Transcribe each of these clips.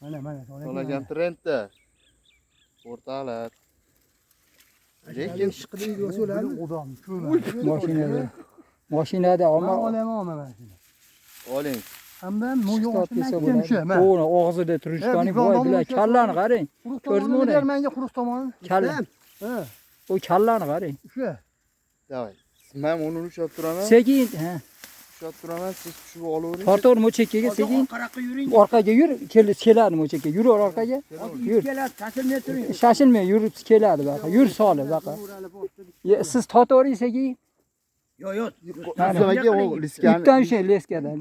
Mana. Solagan trendda. O'rtalar. Lekin shiqining yo'soladi. Odam Mashinada Men olaman mana shuni. oling. Hamda mo'yo Stop desa ochib bo'ladi. ketdim shu. O'g'ri og'zida turishgani voy bilan kallani qarang. Ko'rdingmi uni? Menga quruq tomoni. Kalla. Ha, O kallani qarang. shu. Davay. Men uni ushlab turaman. Sekin, ha. Ushlab turaman, siz tushib olavering. Tortaver mo'chakkaga sekin. Qaraqqa yuring. Orqaga yur, keladi mo'chakka. Yur orqaga. Yur. Keladi, tashilmay turing. Shashilmay yurib keladi baqa. Yur soli baqa. Siz tortavering sekin. Yo'q. Nimaga o liskani? Yutdan o'sha leskadan.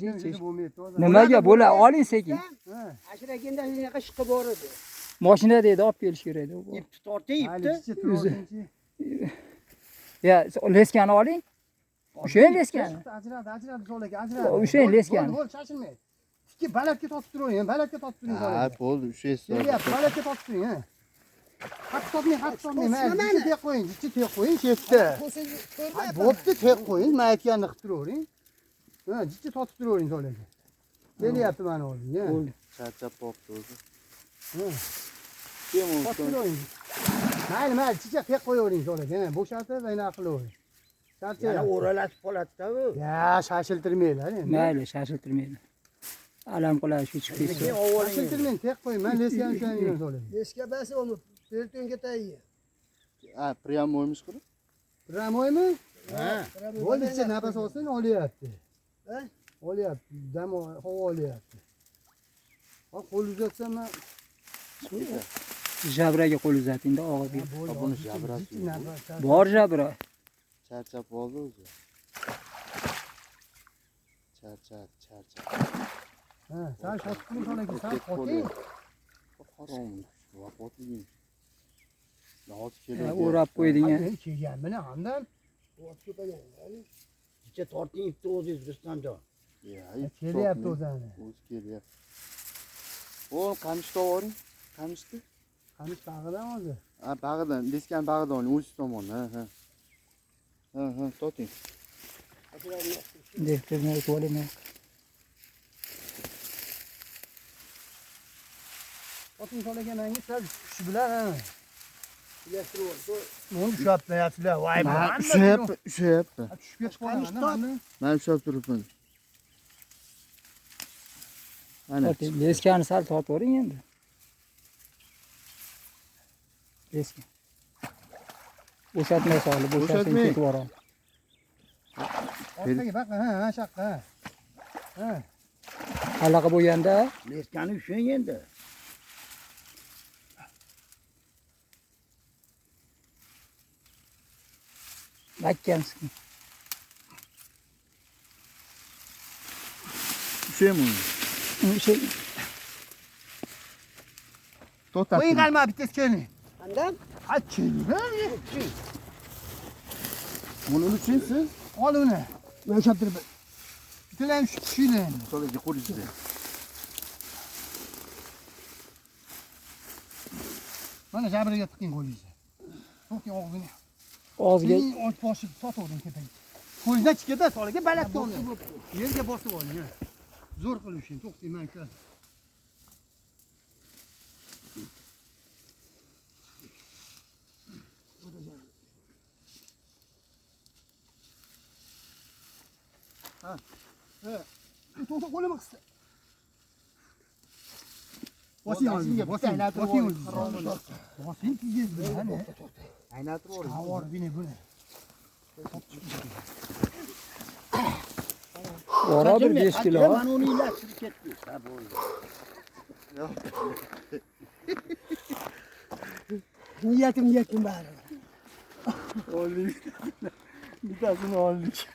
Nimaga bo'la oling sekin. Ashiragenda shunaqa shiqib bor edi. Mashina deydi, olib kelish kerak edi. Ipni tortayibdi. Ya, leskani oling. O'sha leskani. Ajradi so'laga, ajradi. O'sha leskani. Bo'l, shashilmay. Ikki balatga tortib turing, balatga tortib turing. Ha, bo'ldi, usha Kelyapti, balatga tortib turing, ha. Qattiq tortmang. Mayli, tek qo'ying, tek qo'ying, chetda. Bo'pti, tek qo'ying, men aytganini qilib turavering. Ha, jichcha tortib turavering so'laga. Kelyapti mana olding, ha. Bo'ldi. Charchab qolibdi o'zi. Ha. Kim u? Tortib turavering. Mayli, jichcha tek qo'yavering so'laga, ha. Bo'shatib, ayna qilavering. Yana o'ralatib qoladi-da u. Ya, shashiltirmanglar endi. Mayli, shashiltirmaydi. Alam qiladi shu chiqib ketsa. Shashiltirmang, tek qo'ying. Men lesgan ushlayman so'laga. Leska basi onu pertonga tayyi. Ha, pryamoymish qilib. Ramoymi? Ha. Bo'ldi, ichida nafas olsin, olyapti. Ha? Olyapti, dam havo olyapti. Hop, qo'l uzatsam men Jabraga qo'l uzatingda og'izga. Buni jabrasi. Bor jabra. Charchab qoldi o'zi. Charchab. Ha, sal shotib turing so'laga, sal qoting. Harom. Vaqotliging. Hozir keladi. O'rab qo'yding. Kelgan bilan hamdan Vaqt ko'paygan. Kecha torting ipni o'zingiz Rustamjon. kelyapti o'zani. O'zi kelyapti. O, qamishni oling. Qamishni. Qamish bag'idan hozir. Ha, bag'idan, leskan bag'idan oling, o'zi tomondan. Ha. Toting. Deputatni aytib olaman. Oting so'laga menga sal kuch bilan, ha. Bilashtirib oldi. Men ushlatmayapsizlar. Voy, Ushyapti. tushib ketib qolgan. Men ushlab turibman. Ana. Leskani sal tortavering endi. Leska. Bo'shatmay solib, bo'shatmay ketib boraman. Orqaga baqa, ha, shaqqa. Ha. Halaqa bo'lganda Leskani ushlang endi. makkamsiz. Ushlayman. O'sha To'xtat. Qo'ying qalma bittasi keling. Qandan? Aching. Buni uchinsiz? Ol uni. Men ushlab turib. Bittalar shu tushinglar. So'laga qo'yingizda. Mana jabriga tiqing qo'lingizni. To'qing og'zini. og'ziga Och bosib sotavering tepaga. Qo'lingdan chiqadi, so'laga balatga olin. Yerga bosib oling, ha. Zo'r qilishing, to'xting, men ko'raman. Ha. To'xta, qo'limni qisdi. Bosing oldinga, bosing oldinga. Bosing tizgingiz bilan, ha. Aynatib oling. Avor bini buni. bora bir 5 kilo. Mana uni ilashtirib ketdi. Ha bo'ldi. Niyatim bari. Oldik. Bittasini oldik.